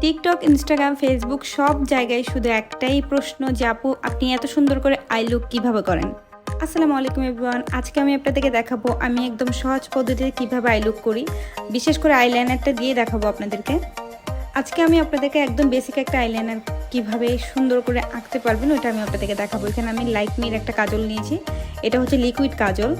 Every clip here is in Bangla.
টিকটক, ইনস্টাগ্রাম, ফেসবুক সব জায়গায় শুধু একটাই প্রশ্ন যে আপু আপনি এত সুন্দর করে আই লুক কীভাবে করেন। আসসালামু আলাইকুম এভরিওয়ান, আজকে আমি আপনাদেরকে দেখাবো আমি একদম সহজ পদ্ধতিতে কীভাবে আই লুক করি, বিশেষ করে আইলাইনারটা দিয়ে দেখাবো আপনাদেরকে। আজকে আমি আপনাদেরকে একদম বেসিক একটা আইলাইনার কীভাবে সুন্দর করে আঁকতে পারবেন ওইটা আমি আপনাদেরকে দেখাবো। এখানে আমি লাইকমির একটা কাজল নিয়েছি, এটা হচ্ছে লিকুইড কাজল।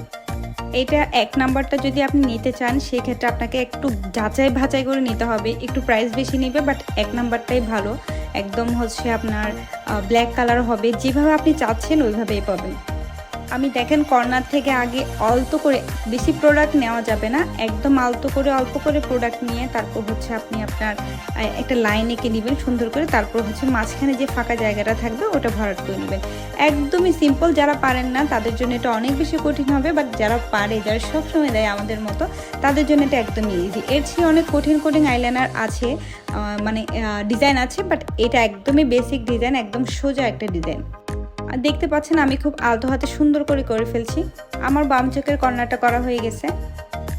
এইটা 1 নাম্বারটা যদি আপনি নিতে চান সেক্ষেত্রে আপনাকে একটু যাচাই ভাচাই করে নিতে হবে, একটু প্রাইস বেশি নেবে, বাট 1 নাম্বারটাই ভালো। একদম হচ্ছে আপনার ব্ল্যাক কালার হবে, যেভাবে আপনি চাচ্ছেন ওইভাবেই পাবেন। আমি দেখেন কর্নার থেকে আগে অল্প করে, বেশি প্রোডাক্ট নেওয়া যাবে না, একদম অল্প করে প্রোডাক্ট নিয়ে তারপর হচ্ছে আপনি আপনার একটা লাইন এঁকে নেবেন সুন্দর করে, তারপর হচ্ছে মাঝখানে যে ফাঁকা জায়গাটা থাকবে ওটা ভরাট করে নেবেন। একদমই সিম্পল, যারা পারেন না তাদের জন্য এটা অনেক বেশি কঠিন হবে, বাট যারা পারে, যারা সবসময় দেয় আমাদের মতো, তাদের জন্য এটা একদমই ইজি। এর চেয়ে অনেক কঠিন আইলাইনার আছে, মানে ডিজাইন আছে, বাট এটা একদমই বেসিক ডিজাইন, একদম সোজা একটা ডিজাইন। দেখতে পাচ্ছেন আমি খুব আলতো হাতে সুন্দর করে ফেলছি। আমার বাম চোখের কর্নারটা করা হয়ে গেছে,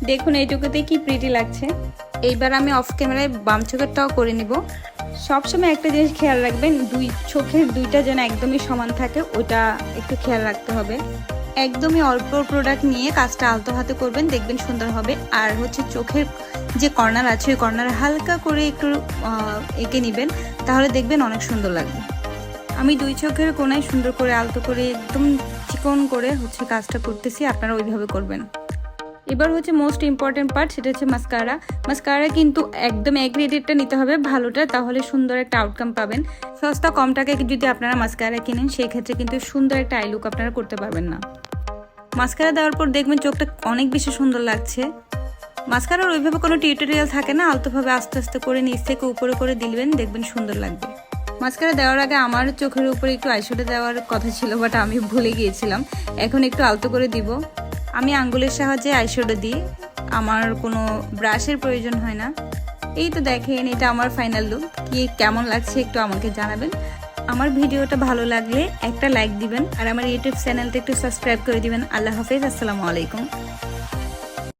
দেখুন এইটুকুতেই কি প্রিটি লাগছে। এইবার আমি অফ ক্যামেরায় বাম চোখেরটাও করে নিব। সবসময় একটা জিনিস খেয়াল রাখবেন, দুই চোখের দুইটা যেন একদমই সমান থাকে, ওটা একটু খেয়াল রাখতে হবে। একদমই অল্প প্রোডাক্ট নিয়ে কাজটা আলতো হাতে করবেন, দেখবেন সুন্দর হবে। আর হচ্ছে চোখের যে কর্নার আছে ওই কর্নার হালকা করে একটু এঁকে নেবেন, তাহলে দেখবেন অনেক সুন্দর লাগবে। আমি দুই চোখের কোণায় সুন্দর করে আলতো করে একদম চিকন করে হচ্ছে কাজটা করতেছি, আপনারা ওইভাবে করবেন। এবার হচ্ছে মোস্ট ইম্পর্টেন্ট পার্ট, সেটা হচ্ছে মাস্কারা। মাস্কারা কিন্তু একদম গ্রেডেডটা নিতে হবে, ভালোটা, তাহলে সুন্দর একটা আউটকাম পাবেন। সস্তা কম টাকায় যদি আপনারা মাস্কারা কিনেন সেই ক্ষেত্রে কিন্তু সুন্দর একটা আই লুক আপনারা করতে পারবেন না। মাস্কারা দেওয়ার পর দেখবেন চোখটা অনেক বেশি সুন্দর লাগছে। মাস্কারার ওইভাবে কোনো টিউটোরিয়াল থাকে না, আলতোভাবে আস্তে আস্তে করে নিচ থেকে উপরে করে দিবেন, দেখবেন সুন্দর লাগবে। মাস্কারা দেওয়ার আগে আমার চোখের উপরে একটু আইশ্যাডো দেওয়ার কথা ছিল, বাট আমি ভুলে গিয়েছিলাম। এখন একটু আলতো করে দিব। আমি আঙ্গুলের সাহায্যে আইশ্যাডো দিই, আমার কোনো ব্রাশের প্রয়োজন হয় না। এই তো দেখেন, এটা আমার ফাইনাল লুক। কি কেমন লাগছে একটু আমাকে জানাবেন। আমার ভিডিওটা ভালো লাগলে একটা লাইক দিবেন, আর আমার ইউটিউব চ্যানেলটা একটু সাবস্ক্রাইব করে দিবেন। আল্লাহ হাফেজ, আসসালামু আলাইকুম।